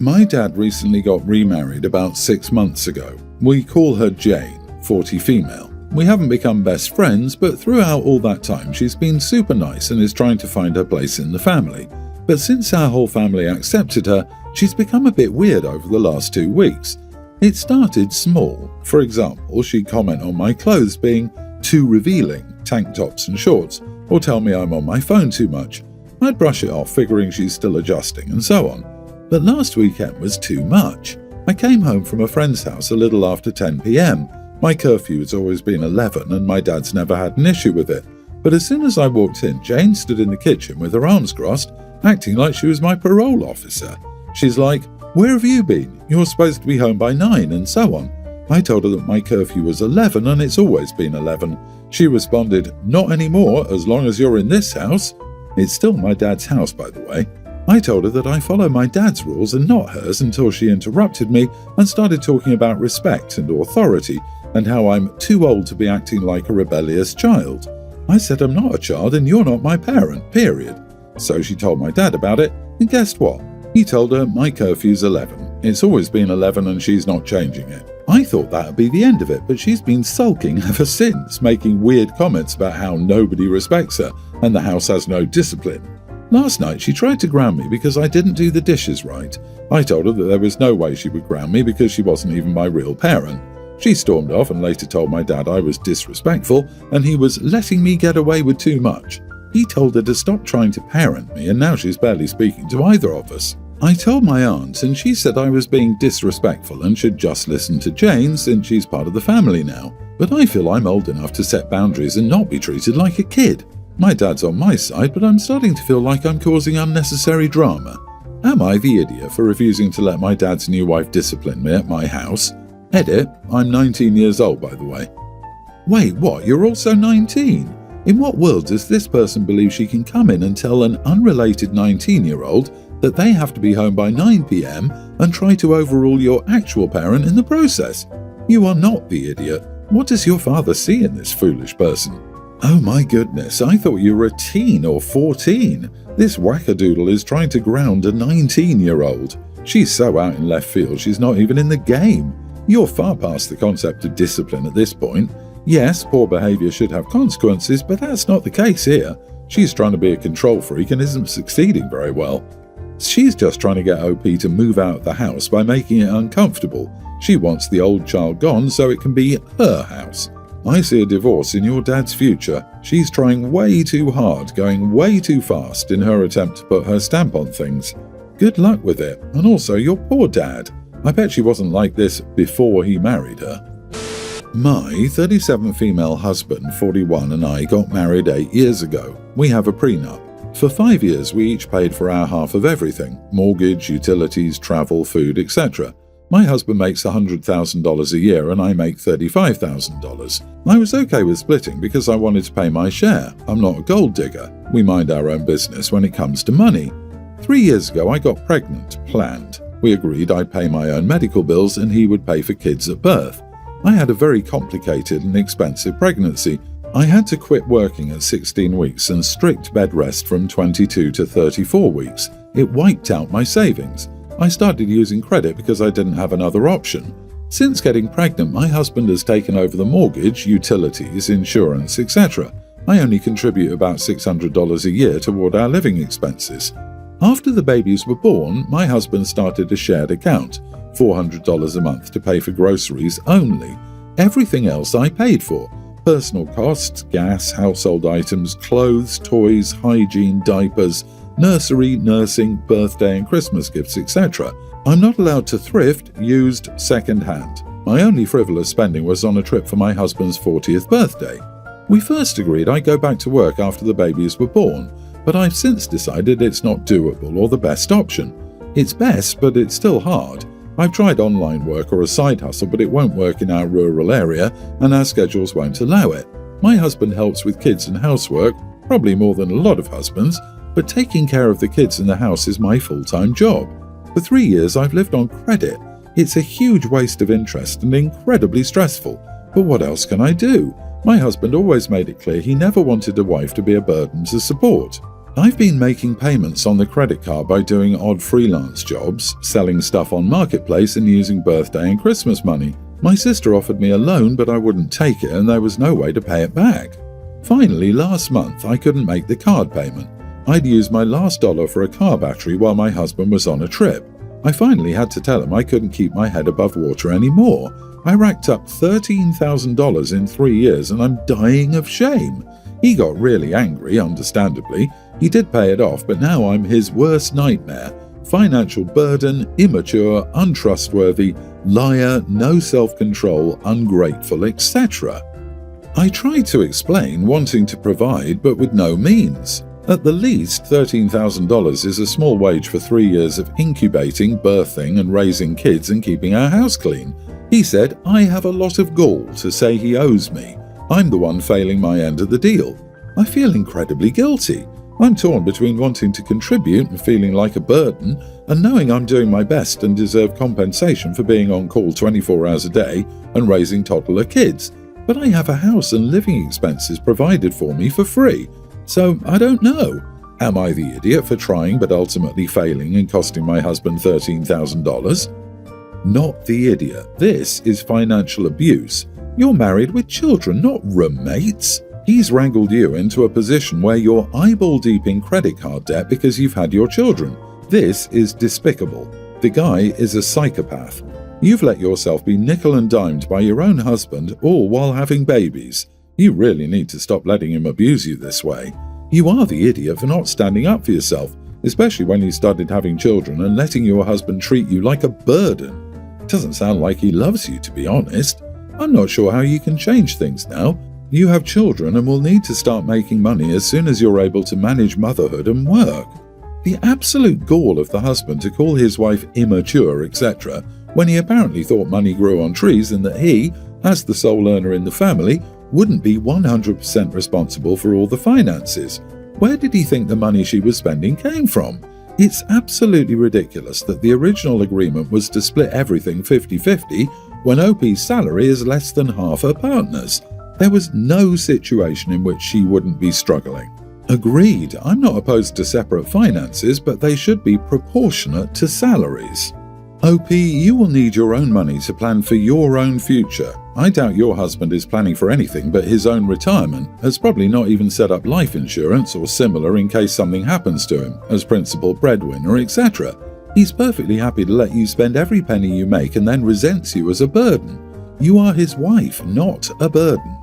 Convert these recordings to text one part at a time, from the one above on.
My dad recently got remarried about 6 months ago. We call her Jane, 40 female. We haven't become best friends, but throughout all that time she's been super nice and is trying to find her place in the family. But since our whole family accepted her, she's become a bit weird over the last 2 weeks. It started small. For example, she'd comment on my clothes being too revealing, tank tops and shorts, or tell me I'm on my phone too much. I'd brush it off, figuring she's still adjusting, and so on. But last weekend was too much. I came home from a friend's house a little after 10 p.m. My curfew has always been 11 and my dad's never had an issue with it. But as soon as I walked in, Jane stood in the kitchen with her arms crossed, acting like she was my parole officer. She's like, "Where have you been? You're supposed to be home by 9, and so on. I told her that my curfew was 11 and it's always been 11. She responded, "Not anymore, as long as you're in this house." It's still my dad's house, by the way. I told her that I follow my dad's rules and not hers until she interrupted me and started talking about respect and authority and how I'm too old to be acting like a rebellious child. I said I'm not a child and you're not my parent, period. So she told my dad about it, and guessed what? He told her my curfew's 11. It's always been 11 and she's not changing it. I thought that'd be the end of it, but she's been sulking ever since, making weird comments about how nobody respects her and the house has no discipline. Last night she tried to ground me because I didn't do the dishes right. I told her that there was no way she would ground me because she wasn't even my real parent. She stormed off and later told my dad I was disrespectful and he was letting me get away with too much. He told her to stop trying to parent me and now she's barely speaking to either of us. I told my aunt and she said I was being disrespectful and should just listen to Jane since she's part of the family now. But I feel I'm old enough to set boundaries and not be treated like a kid. My dad's on my side, but I'm starting to feel like I'm causing unnecessary drama. Am I the idiot for refusing to let my dad's new wife discipline me at my house? Edit, I'm 19 years old, by the way. Wait, what? You're also 19? In what world does this person believe she can come in and tell an unrelated 19-year-old that they have to be home by 9 p.m. and try to overrule your actual parent in the process? You are not the idiot. What does your father see in this foolish person? Oh my goodness, I thought you were a teen or 14. This wackadoodle is trying to ground a 19-year-old. She's so out in left field she's not even in the game. You're far past the concept of discipline at this point. Yes, poor behaviour should have consequences, but that's not the case here. She's trying to be a control freak and isn't succeeding very well. She's just trying to get OP to move out of the house by making it uncomfortable. She wants the old child gone so it can be her house. I see a divorce in your dad's future. She's trying way too hard, going way too fast in her attempt to put her stamp on things. Good luck with it, and also your poor dad. I bet she wasn't like this before he married her. My 37 female husband, 41, and I got married 8 years ago. We have a prenup. For 5 years we each paid for our half of everything: mortgage, utilities, travel, food, etc. My husband makes $100,000 a year and I make $35,000. I was okay with splitting because I wanted to pay my share. I'm not a gold digger. We mind our own business when it comes to money. 3 years ago I got pregnant, planned. We agreed I'd pay my own medical bills and he would pay for kids at birth. I had a very complicated and expensive pregnancy. I had to quit working at 16 weeks and strict bed rest from 22 to 34 weeks. It wiped out my savings. I started using credit because I didn't have another option. Since getting pregnant, my husband has taken over the mortgage, utilities, insurance, etc. I only contribute about $600 a year toward our living expenses. After the babies were born, my husband started a shared account, $400 a month to pay for groceries only. Everything else I paid for: personal costs, gas, household items, clothes, toys, hygiene, diapers, nursery, nursing, birthday and Christmas gifts, etc. I'm not allowed to thrift, used, second-hand. My only frivolous spending was on a trip for my husband's 40th birthday. We first agreed I'd go back to work after the babies were born, but I've since decided it's not doable or the best option. It's best, but it's still hard. I've tried online work or a side hustle, but it won't work in our rural area and our schedules won't allow it. My husband helps with kids and housework, probably more than a lot of husbands, but taking care of the kids in the house is my full-time job. For 3 years I've lived on credit. It's a huge waste of interest and incredibly stressful. But what else can I do? My husband always made it clear he never wanted a wife to be a burden to support. I've been making payments on the credit card by doing odd freelance jobs, selling stuff on Marketplace and using birthday and Christmas money. My sister offered me a loan, but I wouldn't take it and there was no way to pay it back. Finally, last month, I couldn't make the card payment. I'd used my last dollar for a car battery while my husband was on a trip. I finally had to tell him I couldn't keep my head above water anymore. I racked up $13,000 in 3 years and I'm dying of shame. He got really angry, understandably. He did pay it off, but now I'm his worst nightmare. Financial burden, immature, untrustworthy, liar, no self-control, ungrateful, etc. I tried to explain wanting to provide, but with no means. At the least, $13,000 is a small wage for 3 years of incubating, birthing and raising kids and keeping our house clean. He said, I have a lot of gall to say he owes me. I'm the one failing my end of the deal. I feel incredibly guilty. I'm torn between wanting to contribute and feeling like a burden, and knowing I'm doing my best and deserve compensation for being on call 24 hours a day and raising toddler kids. But I have a house and living expenses provided for me for free. So I don't know. Am I the idiot for trying but ultimately failing and costing my husband $13,000? Not the idiot. This is financial abuse. You're married with children, not roommates. He's wrangled you into a position where you're eyeball deep in credit card debt because you've had your children. This is despicable. The guy is a psychopath. You've let yourself be nickel and dimed by your own husband, all while having babies. You really need to stop letting him abuse you this way. You are the idiot for not standing up for yourself, especially when you started having children and letting your husband treat you like a burden. It doesn't sound like he loves you, to be honest. I'm not sure how you can change things now. You have children and will need to start making money as soon as you're able to manage motherhood and work. The absolute gall of the husband to call his wife immature, etc., when he apparently thought money grew on trees and that he, as the sole earner in the family, wouldn't be 100% responsible for all the finances. Where did he think the money she was spending came from? It's absolutely ridiculous that the original agreement was to split everything 50-50 when OP's salary is less than half her partner's. There was no situation in which she wouldn't be struggling. Agreed, I'm not opposed to separate finances, but they should be proportionate to salaries. OP, you will need your own money to plan for your own future. I doubt your husband is planning for anything but his own retirement, has probably not even set up life insurance or similar in case something happens to him, as principal breadwinner, etc. He's perfectly happy to let you spend every penny you make and then resents you as a burden. You are his wife, not a burden.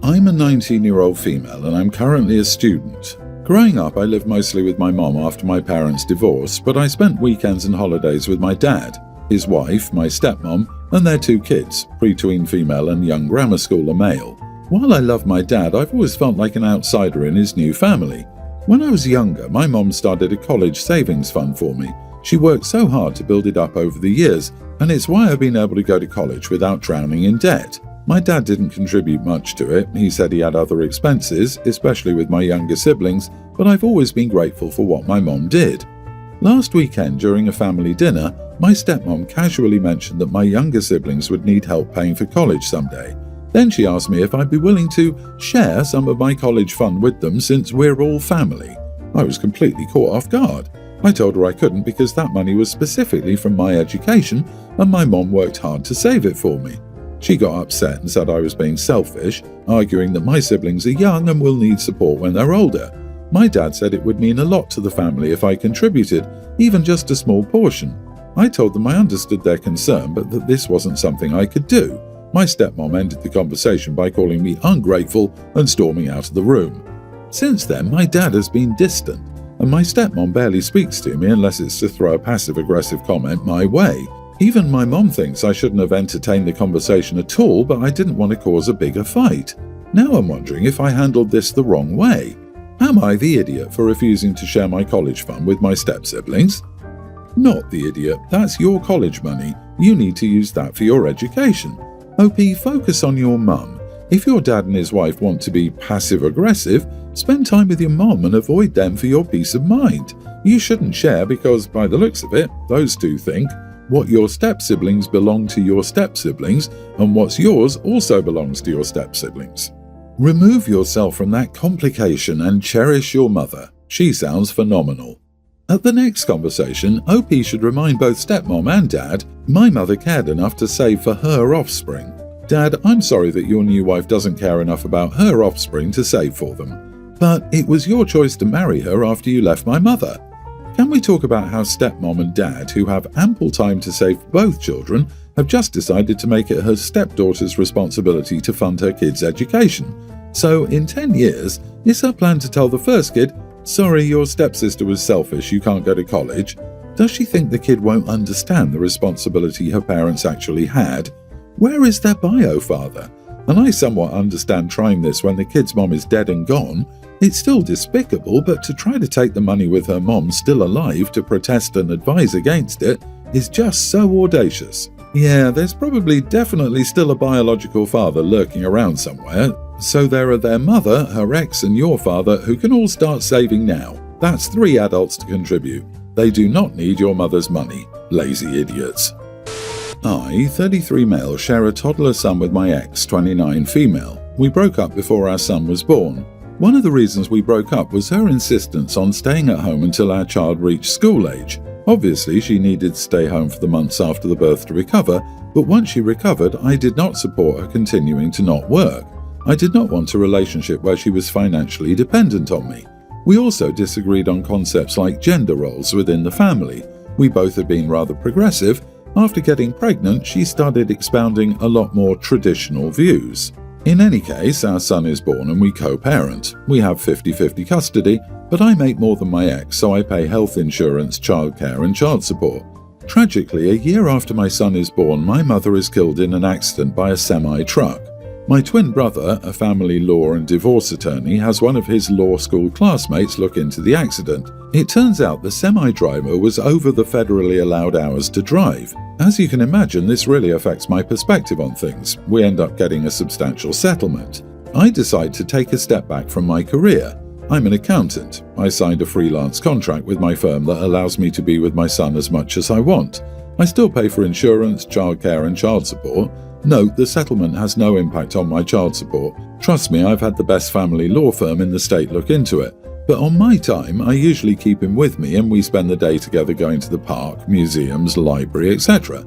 I'm a 19-year-old female and I'm currently a student. Growing up, I lived mostly with my mom after my parents' divorce, but I spent weekends and holidays with my dad, his wife, my stepmom, and their 2 kids, pre-tween female and young grammar schooler male. While I love my dad, I've always felt like an outsider in his new family. When I was younger, my mom started a college savings fund for me. She worked so hard to build it up over the years, and it's why I've been able to go to college without drowning in debt. My dad didn't contribute much to it. He said he had other expenses, especially with my younger siblings, but I've always been grateful for what my mom did. Last weekend, during a family dinner, my stepmom casually mentioned that my younger siblings would need help paying for college someday. Then she asked me if I'd be willing to share some of my college fund with them since we're all family. I was completely caught off guard. I told her I couldn't because that money was specifically from my education and my mom worked hard to save it for me. She got upset and said I was being selfish, arguing that my siblings are young and will need support when they're older. My dad said it would mean a lot to the family if I contributed, even just a small portion. I told them I understood their concern, but that this wasn't something I could do. My stepmom ended the conversation by calling me ungrateful and storming out of the room. Since then, my dad has been distant, and my stepmom barely speaks to me unless it's to throw a passive-aggressive comment my way. Even my mom thinks I shouldn't have entertained the conversation at all, but I didn't want to cause a bigger fight. Now I'm wondering if I handled this the wrong way. Am I the idiot for refusing to share my college fund with my step-siblings? Not the idiot. That's your college money. You need to use that for your education. OP, focus on your mum. If your dad and his wife want to be passive-aggressive, spend time with your mom and avoid them for your peace of mind. You shouldn't share because, by the looks of it, those two think what your step-siblings belong to your step-siblings, and what's yours also belongs to your step-siblings. Remove yourself from that complication and cherish your mother. She sounds phenomenal. At the next conversation, OP should remind both stepmom and dad, my mother cared enough to save for her offspring. Dad, I'm sorry that your new wife doesn't care enough about her offspring to save for them. But it was your choice to marry her after you left my mother. Can we talk about how stepmom and dad, who have ample time to save for both children, have just decided to make it her stepdaughter's responsibility to fund her kid's education? So, in 10 years, is her plan to tell the first kid, sorry, your stepsister was selfish, you can't go to college? Does she think the kid won't understand the responsibility her parents actually had? Where is their bio father? And I somewhat understand trying this when the kid's mom is dead and gone. It's still despicable, but to try to take the money with her mom still alive to protest and advise against it is just so audacious. Yeah, there's probably definitely still a biological father lurking around somewhere, so there are their mother, her ex, and your father who can all start saving now. That's 3 adults to contribute. They do not need your mother's money. Lazy idiots. I, 33 male, share a toddler son with my ex, 29 female. We broke up before our son was born. One of the reasons we broke up was her insistence on staying at home until our child reached school age. Obviously, she needed to stay home for the months after the birth to recover, but once she recovered, I did not support her continuing to not work. I did not want a relationship where she was financially dependent on me. We also disagreed on concepts like gender roles within the family. We both had been rather progressive. After getting pregnant, she started expounding a lot more traditional views. In any case, our son is born and we co-parent. We have 50-50 custody, but I make more than my ex, so I pay health insurance, childcare, and child support. Tragically, a year after my son is born, my mother is killed in an accident by a semi-truck. My twin brother, a family law and divorce attorney, has one of his law school classmates look into the accident. It turns out the semi-driver was over the federally allowed hours to drive. As you can imagine, this really affects my perspective on things. We end up getting a substantial settlement. I decide to take a step back from my career. I'm an accountant. I signed a freelance contract with my firm that allows me to be with my son as much as I want. I still pay for insurance, childcare, and child support. Note, the settlement has no impact on my child support. Trust me, I've had the best family law firm in the state look into it. But on my time, I usually keep him with me and we spend the day together going to the park, museums, library, etc.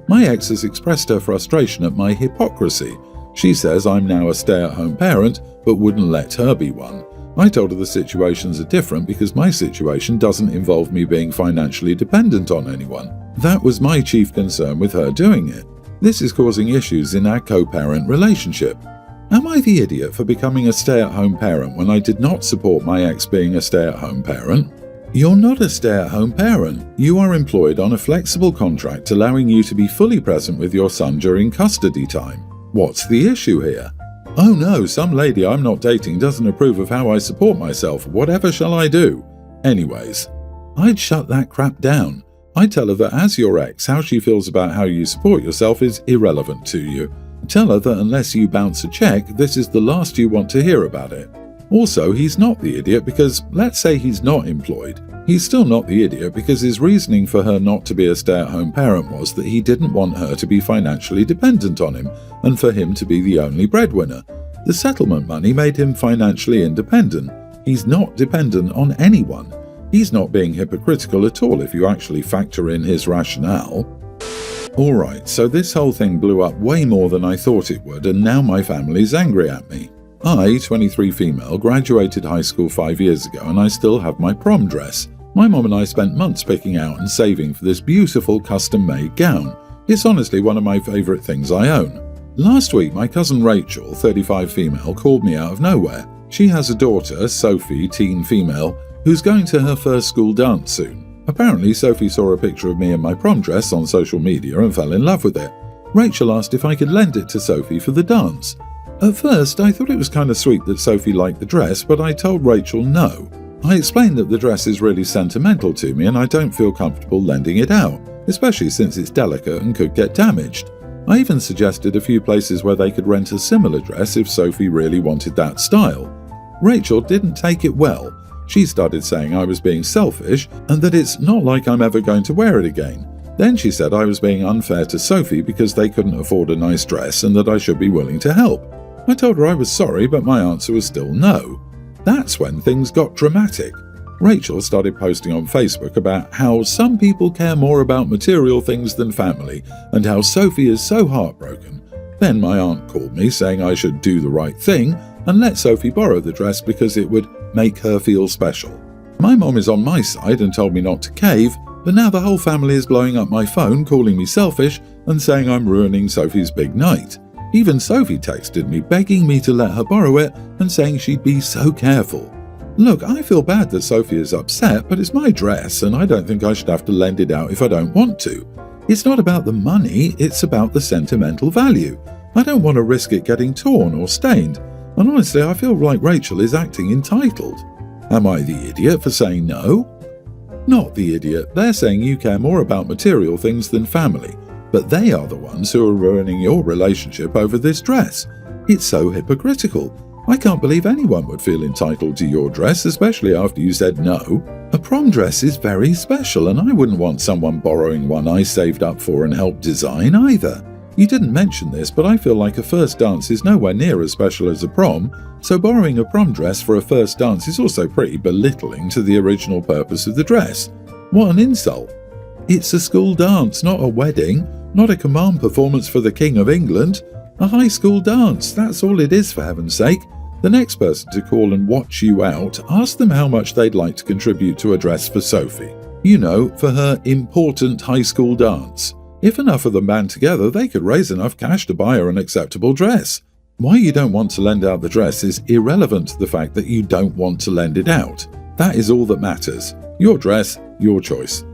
My ex has expressed her frustration at my hypocrisy. She says I'm now a stay-at-home parent, but wouldn't let her be one. I told her the situations are different because my situation doesn't involve me being financially dependent on anyone. That was my chief concern with her doing it. This is causing issues in our co-parent relationship. Am I the idiot for becoming a stay-at-home parent when I did not support my ex being a stay-at-home parent? You're not a stay-at-home parent. You are employed on a flexible contract allowing you to be fully present with your son during custody time. What's the issue here? Oh no, some lady I'm not dating doesn't approve of how I support myself. Whatever shall I do? Anyways, I'd shut that crap down. I tell her that as your ex, how she feels about how you support yourself is irrelevant to you. Tell her that unless you bounce a check, this is the last you want to hear about it. Also, he's not the idiot because, let's say he's not employed. He's still not the idiot because his reasoning for her not to be a stay-at-home parent was that he didn't want her to be financially dependent on him and for him to be the only breadwinner. The settlement money made him financially independent. He's not dependent on anyone. He's not being hypocritical at all if you actually factor in his rationale. Alright, so this whole thing blew up way more than I thought it would, and now my family's angry at me. I, 23 female, graduated high school 5 years ago and I still have my prom dress. My mom and I spent months picking out and saving for this beautiful custom-made gown. It's honestly one of my favourite things I own. Last week, my cousin Rachel, 35 female, called me out of nowhere. She has a daughter, Sophie, teen female, who's going to her first school dance soon. Apparently, Sophie saw a picture of me in my prom dress on social media and fell in love with it. Rachel asked if I could lend it to Sophie for the dance. At first, I thought it was kind of sweet that Sophie liked the dress, but I told Rachel no. I explained that the dress is really sentimental to me and I don't feel comfortable lending it out, especially since it's delicate and could get damaged. I even suggested a few places where they could rent a similar dress if Sophie really wanted that style. Rachel didn't take it well. She started saying I was being selfish and that it's not like I'm ever going to wear it again. Then she said I was being unfair to Sophie because they couldn't afford a nice dress and that I should be willing to help. I told her I was sorry, but my answer was still no. That's when things got dramatic. Rachel started posting on Facebook about how some people care more about material things than family and how Sophie is so heartbroken. Then my aunt called me saying I should do the right thing and let Sophie borrow the dress because it would make her feel special. My mom is on my side and told me not to cave, but now the whole family is blowing up my phone, calling me selfish and saying I'm ruining Sophie's big night. Even Sophie texted me begging me to let her borrow it and saying she'd be so careful. Look, I feel bad that Sophie is upset, but it's my dress and I don't think I should have to lend it out if I don't want to. It's not about the money, it's about the sentimental value. I don't want to risk it getting torn or stained, and honestly I feel like Rachel is acting entitled. Am I the idiot for saying no? Not the idiot, they're saying you care more about material things than family, but they are the ones who are ruining your relationship over this dress. It's so hypocritical. I can't believe anyone would feel entitled to your dress, especially after you said no. A prom dress is very special and I wouldn't want someone borrowing one I saved up for and helped design either. You didn't mention this, but I feel like a first dance is nowhere near as special as a prom, so borrowing a prom dress for a first dance is also pretty belittling to the original purpose of the dress. What an insult. It's a school dance, not a wedding, not a command performance for the King of England. A high school dance, that's all it is for heaven's sake. The next person to call and watch you out, ask them how much they'd like to contribute to a dress for Sophie. You know, for her important high school dance. If enough of them band together, they could raise enough cash to buy her an acceptable dress. Why you don't want to lend out the dress is irrelevant to the fact that you don't want to lend it out. That is all that matters. Your dress, your choice.